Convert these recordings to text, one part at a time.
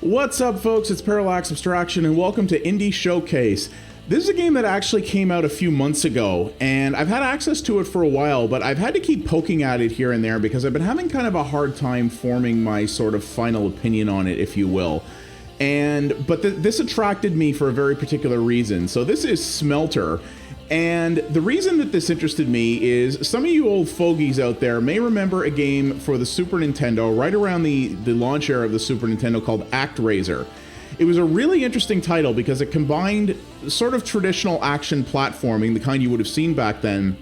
What's up, folks? It's Parallax Abstraction, and welcome to Indie Showcase. This is a game that actually came out a few months ago, and I've had access to it for a while, but I've had to keep poking at it here and there because I've been having kind of a hard time forming my sort of final opinion on it, if you will. But this attracted me for a very particular reason. So this is Smelter. And the reason that this interested me is some of you old fogies out there may remember a game for the Super Nintendo right around the launch era of the Super Nintendo called RAISER. It was a really interesting title because it combined sort of traditional action platforming, the kind you would have seen back then,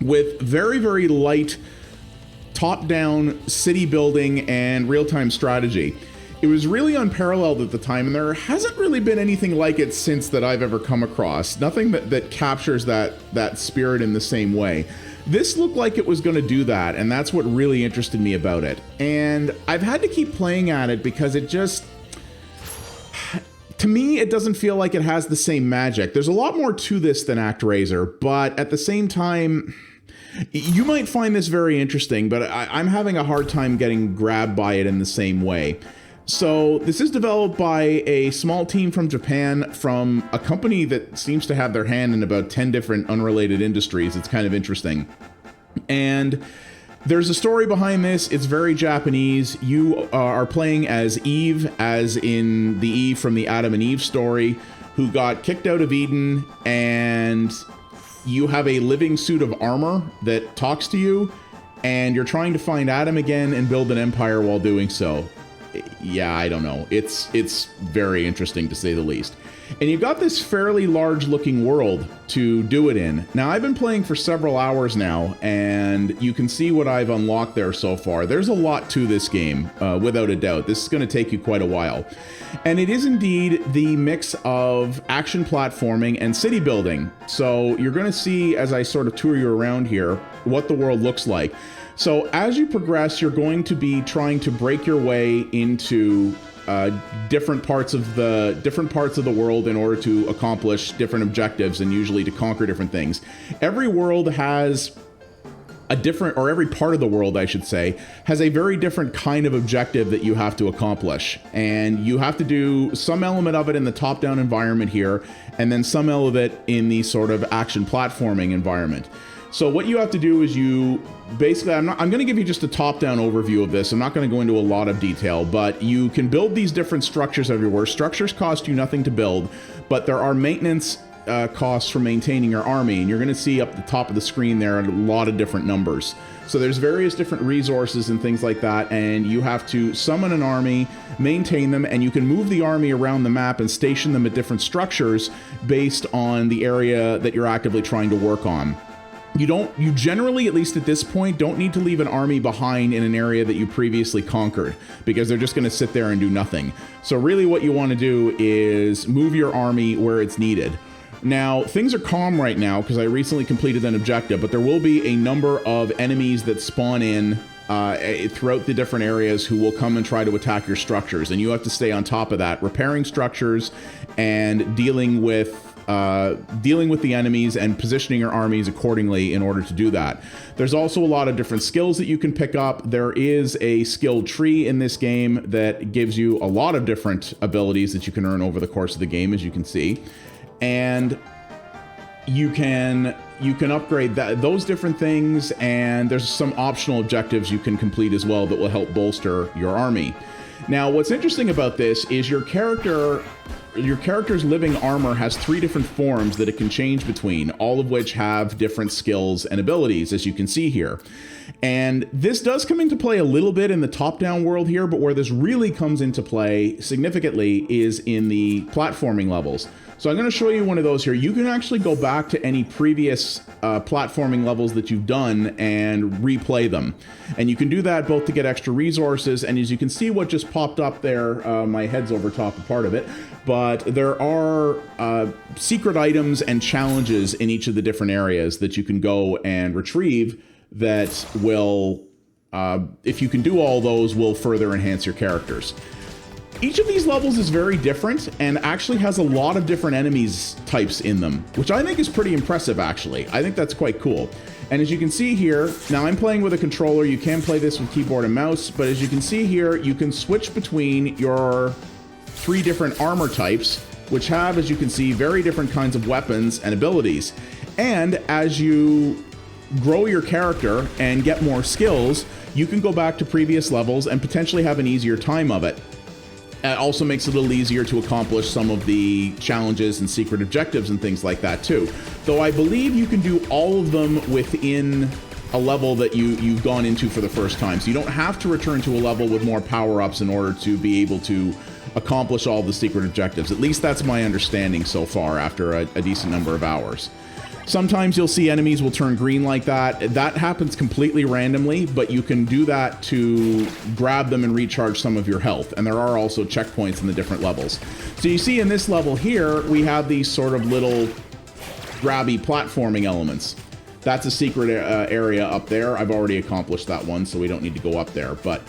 with very, very light top-down city building and real-time strategy. It was really unparalleled at the time, and there hasn't really been anything like it since that I've ever come across. Nothing that captures that spirit in the same way. This looked like it was going to do that, and that's what really interested me about it. And I've had to keep playing at it because it just... to me, it doesn't feel like it has the same magic. There's a lot more to this than RAISER, but at the same time... you might find this very interesting, but I'm having a hard time getting grabbed by it in the same way. So this is developed by a small team from Japan from a company that seems to have their hand in about 10 different unrelated industries. It's kind of interesting. And there's a story behind this. It's very Japanese. You are playing as Eve, as in the Eve from the Adam and Eve story, who got kicked out of Eden, and you have a living suit of armor that talks to you, and you're trying to find Adam again and build an empire while doing so. Yeah, I don't know. It's very interesting, to say the least. And you've got this fairly large looking world to do it in. Now, I've been playing for several hours now, and you can see what I've unlocked there so far. There's a lot to this game, without a doubt. This is going to take you quite a while. And it is indeed the mix of action platforming and city building. So you're going to see, as I sort of tour you around here, what the world looks like. So as you progress, you're going to be trying to break your way into different parts of the world in order to accomplish different objectives and usually to conquer different things. Every world has a different, or every part of the world, I should say, has a very different kind of objective that you have to accomplish. And you have to do some element of it in the top-down environment here, and then some element of it in the sort of action platforming environment. So what you have to do is you basically, I'm going to give you just a top-down overview of this. I'm not going to go into a lot of detail, but you can build these different structures everywhere. Structures cost you nothing to build, but there are maintenance costs for maintaining your army, and you're going to see up the top of the screen there a lot of different numbers. So there's various different resources and things like that, and you have to summon an army, maintain them, and you can move the army around the map and station them at different structures based on the area that you're actively trying to work on. You generally, at least at this point, don't need to leave an army behind in an area that you previously conquered, because they're just going to sit there and do nothing. So really what you want to do is move your army where it's needed. Now, things are calm right now because I recently completed an objective, but there will be a number of enemies that spawn in throughout the different areas who will come and try to attack your structures, and you have to stay on top of that, repairing structures and dealing with the enemies and positioning your armies accordingly in order to do that. There's also a lot of different skills that you can pick up. There is a skill tree in this game that gives you a lot of different abilities that you can earn over the course of the game, as you can see. And you can upgrade those different things, and there's some optional objectives you can complete as well that will help bolster your army. Now, what's interesting about this is your character's living armor has 3 different forms that it can change between, all of which have different skills and abilities, as you can see here. And this does come into play a little bit in the top-down world here, but where this really comes into play significantly is in the platforming levels. So I'm going to show you one of those here. You can actually go back to any previous platforming levels that you've done and replay them. And you can do that both to get extra resources, and as you can see what just popped up there, my head's over top of part of it, but there are secret items and challenges in each of the different areas that you can go and retrieve that will, if you can do all those, will further enhance your characters. Each of these levels is very different and actually has a lot of different enemies types in them, which I think is pretty impressive, actually. I think that's quite cool. And as you can see here, now I'm playing with a controller. You can play this with keyboard and mouse, but as you can see here, you can switch between your 3 different armor types, which have, as you can see, very different kinds of weapons and abilities. And as you grow your character and get more skills, you can go back to previous levels and potentially have an easier time of it. It also makes it a little easier to accomplish some of the challenges and secret objectives and things like that too. Though I believe you can do all of them within a level that you've gone into for the first time. So you don't have to return to a level with more power-ups in order to be able to accomplish all the secret objectives. At least that's my understanding so far after a decent number of hours. Sometimes you'll see enemies will turn green like that. That happens completely randomly, but you can do that to grab them and recharge some of your health. And there are also checkpoints in the different levels. So you see in this level here, we have these sort of little grabby platforming elements. That's a secret area up there. I've already accomplished that one, so we don't need to go up there. But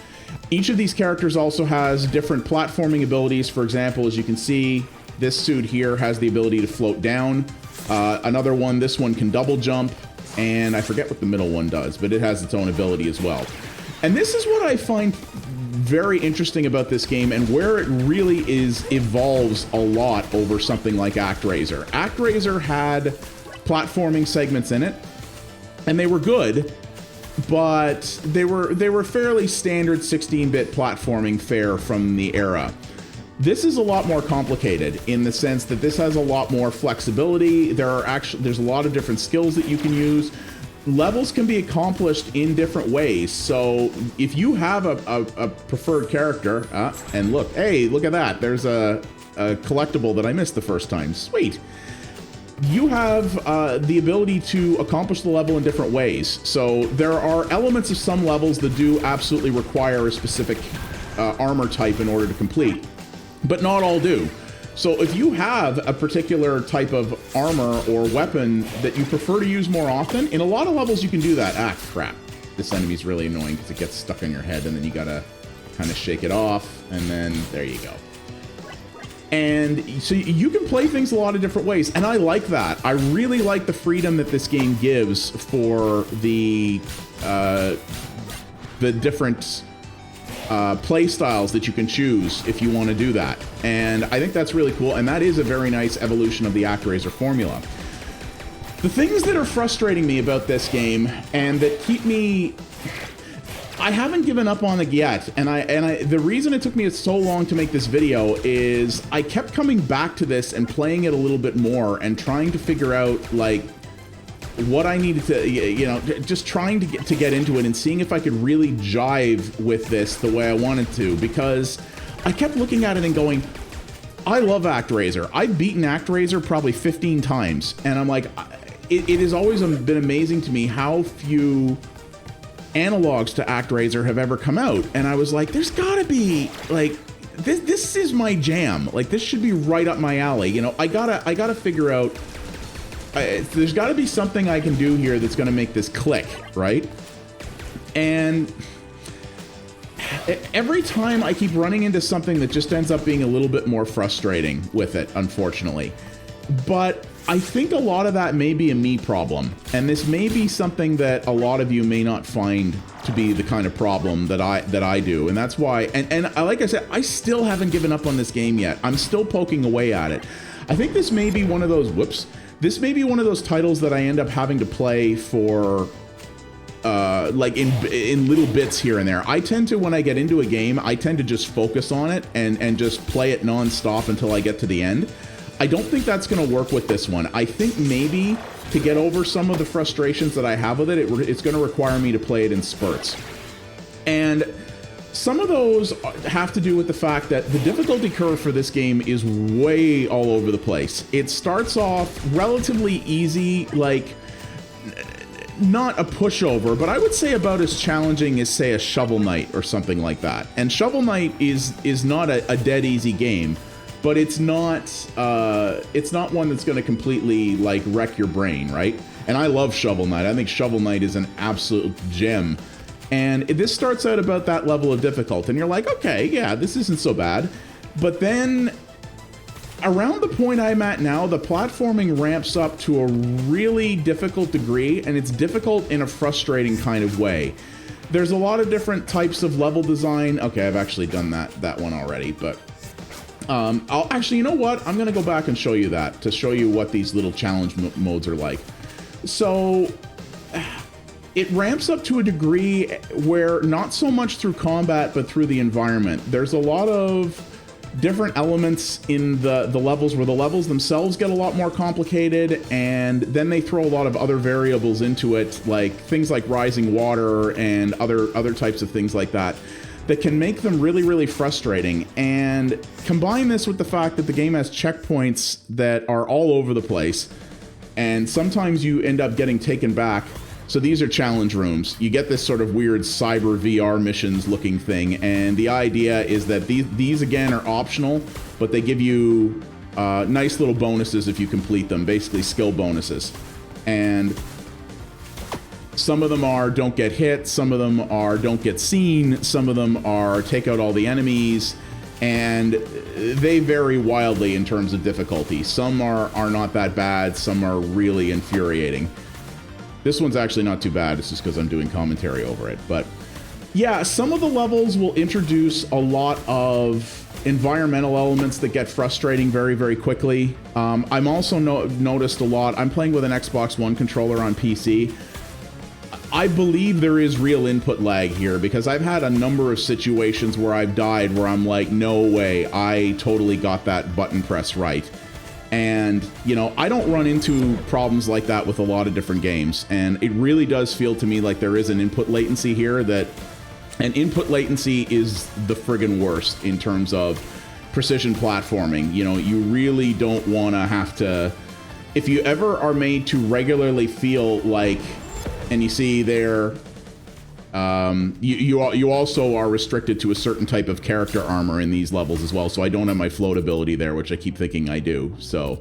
each of these characters also has different platforming abilities. For example, as you can see, this suit here has the ability to float down. Another one, this one can double jump, and I forget what the middle one does, but it has its own ability as well. And this is what I find very interesting about this game, and where it really evolves a lot over something like ActRaiser. ActRaiser had platforming segments in it, and they were good, but they were fairly standard 16-bit platforming fare from the era. This is a lot more complicated in the sense that this has a lot more flexibility. There's a lot of different skills that you can use. Levels can be accomplished in different ways. So if you have a preferred character, and look, hey, look at that. There's a collectible that I missed the first time. Sweet. You have the ability to accomplish the level in different ways. So there are elements of some levels that do absolutely require a specific armor type in order to complete, but not all do. So if you have a particular type of armor or weapon that you prefer to use more often, in a lot of levels you can do that. Ah, crap. This enemy's really annoying because it gets stuck on your head, and then you gotta kind of shake it off, and then there you go. And so you can play things a lot of different ways, and I like that. I really like the freedom that this game gives for the different play styles that you can choose if you want to do that. And I think that's really cool, and that is a very nice evolution of the ActRaiser formula. The things that are frustrating me about this game and that keep me... I haven't given up on it yet, and the reason it took me so long to make this video is I kept coming back to this and playing it a little bit more and trying to figure out, like, what I needed to, you know, just trying to get into it and seeing if I could really jive with this the way I wanted to, because I kept looking at it and going, I love ActRaiser. I've beaten ActRaiser probably 15 times, and I'm like, it has always been amazing to me how few analogs to ActRaiser have ever come out, and I was like, there's gotta be, like, this is my jam. Like, this should be right up my alley. You know, I gotta figure out, there's gotta be something I can do here that's gonna make this click, right? And every time I keep running into something that just ends up being a little bit more frustrating with it, unfortunately. But I think a lot of that may be a me problem, and this may be something that a lot of you may not find to be the kind of problem that I do, and that's why. And like I said, I still haven't given up on this game yet. I'm still poking away at it. I think this may be one of those This may be one of those titles that I end up having to play for, like in little bits here and there. I tend to, when I get into a game, I tend to just focus on it and just play it non-stop until I get to the end. I don't think that's going to work with this one. I think maybe to get over some of the frustrations that I have with it, it's going to require me to play it in spurts. And some of those have to do with the fact that the difficulty curve for this game is way all over the place. It starts off relatively easy, like not a pushover, but I would say about as challenging as, say, a Shovel Knight or something like that. And Shovel Knight is not a dead easy game, but it's not one that's going to completely, like, wreck your brain, right? And I love Shovel Knight. I think Shovel Knight is an absolute gem. And this starts out about that level of difficulty, and you're like, okay, yeah, this isn't so bad. But then, around the point I'm at now, the platforming ramps up to a really difficult degree, and it's difficult in a frustrating kind of way. There's a lot of different types of level design. Okay, I've actually done that one already, but I'll actually, you know what? I'm going to go back and show you that to show you what these little challenge modes are like. So it ramps up to a degree where not so much through combat, but through the environment. There's a lot of different elements in the levels where the levels themselves get a lot more complicated, and then they throw a lot of other variables into it, like things like rising water and other types of things like that, that can make them really, really frustrating. And combine this with the fact that the game has checkpoints that are all over the place, and sometimes you end up getting taken back. So these are challenge rooms. You get this sort of weird cyber VR missions looking thing, and the idea is that these again are optional, but they give you nice little bonuses if you complete them, basically skill bonuses. And some of them are don't get hit, some of them are don't get seen, some of them are take out all the enemies, and they vary wildly in terms of difficulty. Some are not that bad, some are really infuriating. This one's actually not too bad. It's just because I'm doing commentary over it. But yeah, some of the levels will introduce a lot of environmental elements that get frustrating very, very quickly. I'm also noticed a lot. I'm playing with an Xbox One controller on PC. I believe there is real input lag here, because I've had a number of situations where I've died where I'm like, no way, I totally got that button press right. And, you know, I don't run into problems like that with a lot of different games. And it really does feel to me like there is an input latency here, and input latency is the friggin' worst in terms of precision platforming. You know, you really don't want to have to, if you ever are made to regularly feel like, and you see there, you also are restricted to a certain type of character armor in these levels as well. So I don't have my float ability there, which I keep thinking I do. So,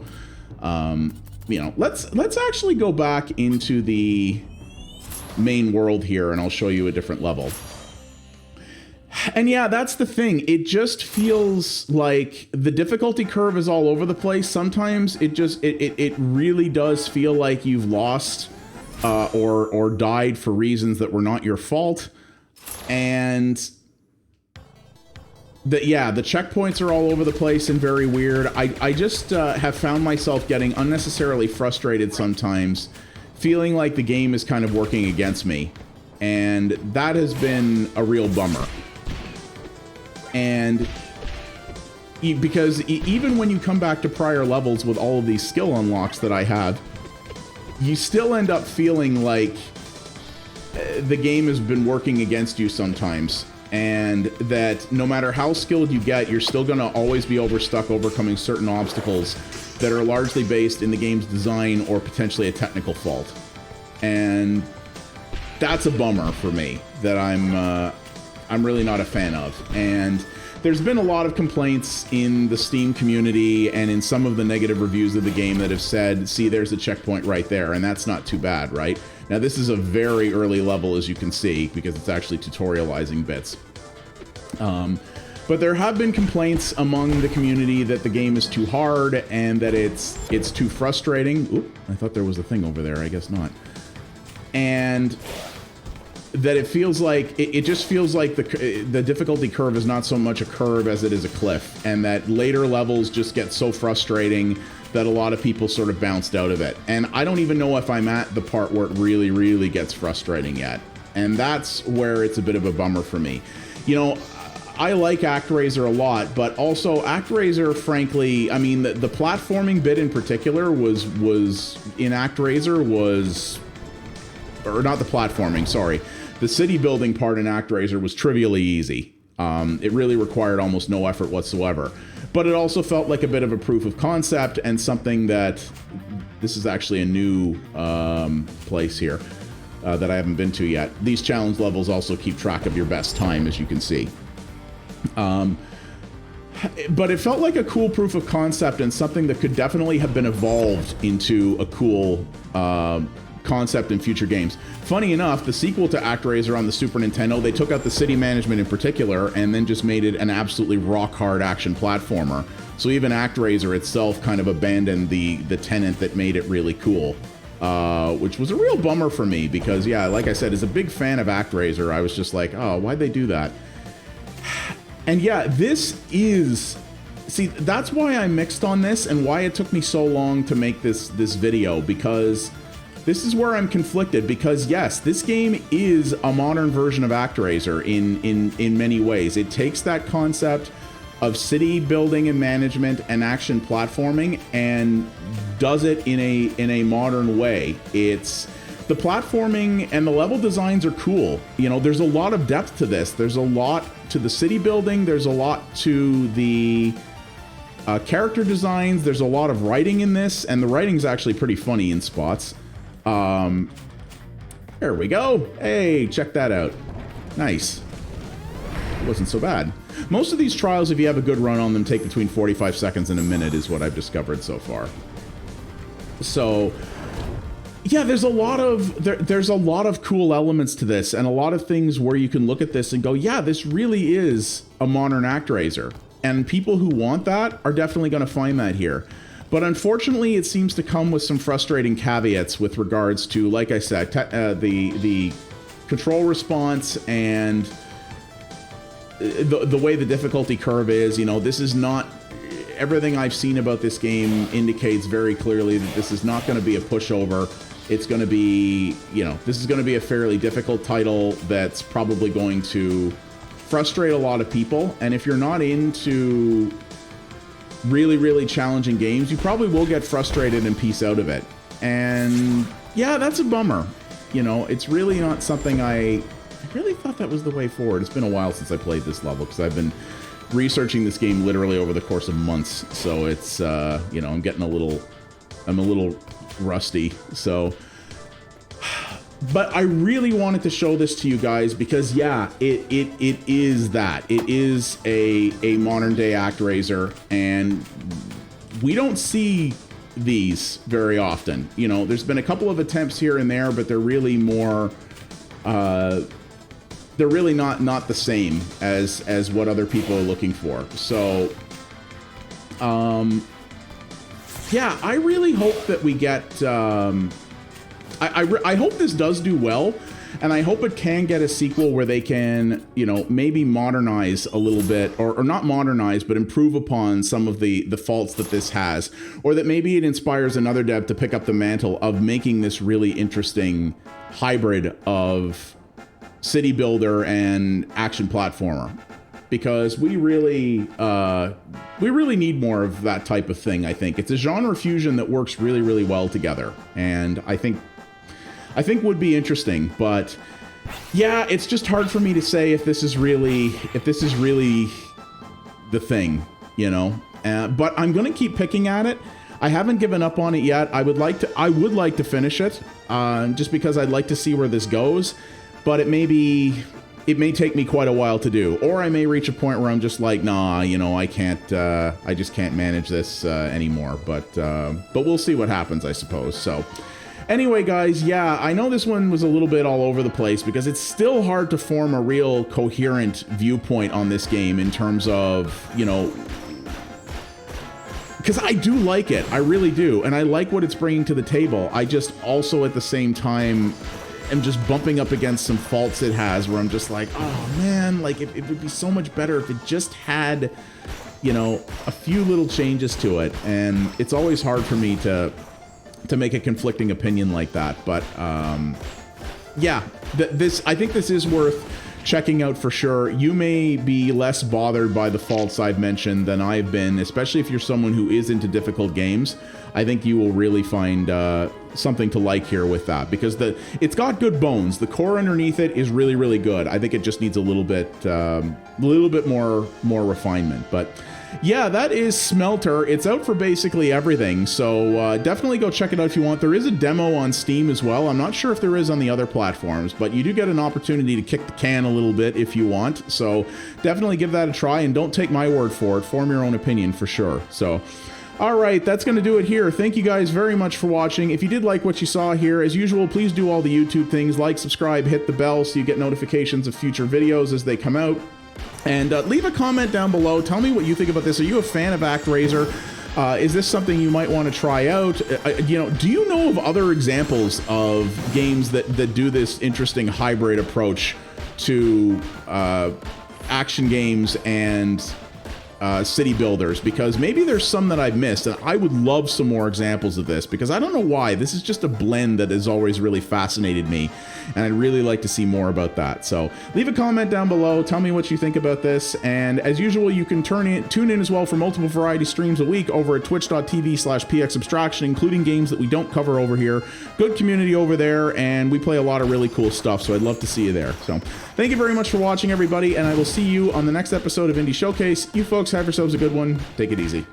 you know, let's actually go back into the main world here, and I'll show you a different level. And yeah, that's the thing. It just feels like the difficulty curve is all over the place. Sometimes it really does feel like you've lost or died for reasons that were not your fault. And the checkpoints are all over the place and very weird. I just have found myself getting unnecessarily frustrated sometimes, feeling like the game is kind of working against me. And that has been a real bummer. And because even when you come back to prior levels with all of these skill unlocks that I have, you still end up feeling like the game has been working against you sometimes, and that no matter how skilled you get, you're still going to always be overcoming certain obstacles that are largely based in the game's design or potentially a technical fault. And that's a bummer for me that I'm really not a fan of. And there's been a lot of complaints in the Steam community and in some of the negative reviews of the game that have said, see, there's a checkpoint right there, and that's not too bad, right? Now, this is a very early level, as you can see, because it's actually tutorializing bits. But there have been complaints among the community that the game is too hard and that it's too frustrating. Oop, I thought there was a thing over there. I guess not. And that it feels like it just feels like the difficulty curve is not so much a curve as it is a cliff, and that later levels just get so frustrating that a lot of people sort of bounced out of it. And I don't even know if I'm at the part where it really, really gets frustrating yet. And that's where it's a bit of a bummer for me. You know, I like ActRaiser a lot, but also ActRaiser, frankly, I mean, the platforming bit in particular was in ActRaiser was, or not the platforming, sorry. The city building part in ActRaiser was trivially easy. It really required almost no effort whatsoever. But it also felt like a bit of a proof of concept and something that, this is actually a new place here that I haven't been to yet. These challenge levels also keep track of your best time, as you can see. But it felt like a cool proof of concept and something that could definitely have been evolved into a cool concept in future games. Funny enough, the sequel to ActRaiser on the Super Nintendo, they took out the city management in particular and then just made it an absolutely rock-hard action platformer. So even ActRaiser itself kind of abandoned the tenet that made it really cool, which was a real bummer for me because, yeah, like I said, as a big fan of ActRaiser, I was just like, oh, why'd they do that? And yeah, this is see, that's why I'm mixed on this and why it took me so long to make this video, because this is where I'm conflicted. Because yes, this game is a modern version of ActRaiser in many ways. It takes that concept of city building and management and action platforming and does it in a modern way. It's the platforming and the level designs are cool. You know, there's a lot of depth to this. There's a lot to the city building. There's a lot to the character designs. There's a lot of writing in this, and the writing's actually pretty funny in spots. There we go. Hey, check that out. Nice. It wasn't so bad. Most of these trials, if you have a good run on them, take between 45 seconds and a minute is what I've discovered so far. So yeah, there's a lot of cool elements to this, and a lot of things where you can look at this and go, yeah, this really is a modern ActRaiser. And people who want that are definitely going to find that here. But unfortunately, it seems to come with some frustrating caveats with regards to, like I said, the control response and the way the difficulty curve is. You know, this is not... Everything I've seen about this game indicates very clearly that this is not going to be a pushover. It's going to be, you know, this is going to be a fairly difficult title that's probably going to frustrate a lot of people. And if you're not into really, really challenging games, you probably will get frustrated and piece out of it. And yeah, that's a bummer. You know, it's really not something I really thought that was the way forward. It's been a while since I played this level because I've been researching this game literally over the course of months. So it's, you know, I'm a little rusty. So, but I really wanted to show this to you guys because yeah, it is that. It is a modern day ActRaiser, and we don't see these very often. You know, there's been a couple of attempts here and there, but they're really more, they're really not the same as what other people are looking for. So, yeah, I really hope that we get, I hope this does do well, and I hope it can get a sequel where they can, you know, maybe modernize a little bit, or not modernize, but improve upon some of the faults that this has, or that maybe it inspires another dev to pick up the mantle of making this really interesting hybrid of city builder and action platformer, because we really need more of that type of thing. I think it's a genre fusion that works really, really well together, and I think would be interesting. But yeah, it's just hard for me to say if this is really the thing, you know. But I'm gonna keep picking at it. I haven't given up on it yet. I would like to finish it, just because I'd like to see where this goes. But it may take me quite a while to do, or I may reach a point where I'm just like, nah, you know, I just can't manage this anymore. But we'll see what happens, I suppose. So anyway, guys, yeah, I know this one was a little bit all over the place because it's still hard to form a real coherent viewpoint on this game in terms of, you know, because I do like it, I really do, and I like what it's bringing to the table. I just also at the same time am just bumping up against some faults it has where I'm just like, oh man, like it would be so much better if it just had, you know, a few little changes to it. And it's always hard for me to make a conflicting opinion like that. But yeah, I think this is worth checking out for sure. You may be less bothered by the faults I've mentioned than I've been, especially if you're someone who is into difficult games. I think you will really find something to like here with that, because it's got good bones. The core underneath it is really, really good. I think it just needs a little bit more refinement. But yeah, that is Smelter. It's out for basically everything, so definitely go check it out if you want. There is a demo on Steam as well. I'm not sure if there is on the other platforms, but you do get an opportunity to kick the can a little bit if you want. So definitely give that a try, and don't take my word for it. Form your own opinion for sure. So all right, that's going to do it here. Thank you guys very much for watching. If you did like what you saw here, as usual, please do all the YouTube things, like, subscribe, hit the bell so you get notifications of future videos as they come out. And leave a comment down below. Tell me what you think about this. Are you a fan of ActRaiser? Is this something you might want to try out? You know, do you know of other examples of games that do this interesting hybrid approach to action games and city builders, because maybe there's some that I've missed, and I would love some more examples of this, because I don't know why. This is just a blend that has always really fascinated me, and I'd really like to see more about that. So leave a comment down below, tell me what you think about this, and as usual, you can tune in as well for multiple variety streams a week over at twitch.tv/pxabstraction, including games that we don't cover over here. Good community over there, and we play a lot of really cool stuff, so I'd love to see you there. So thank you very much for watching, everybody, and I will see you on the next episode of Indie Showcase. You folks have yourselves a good one. Take it easy.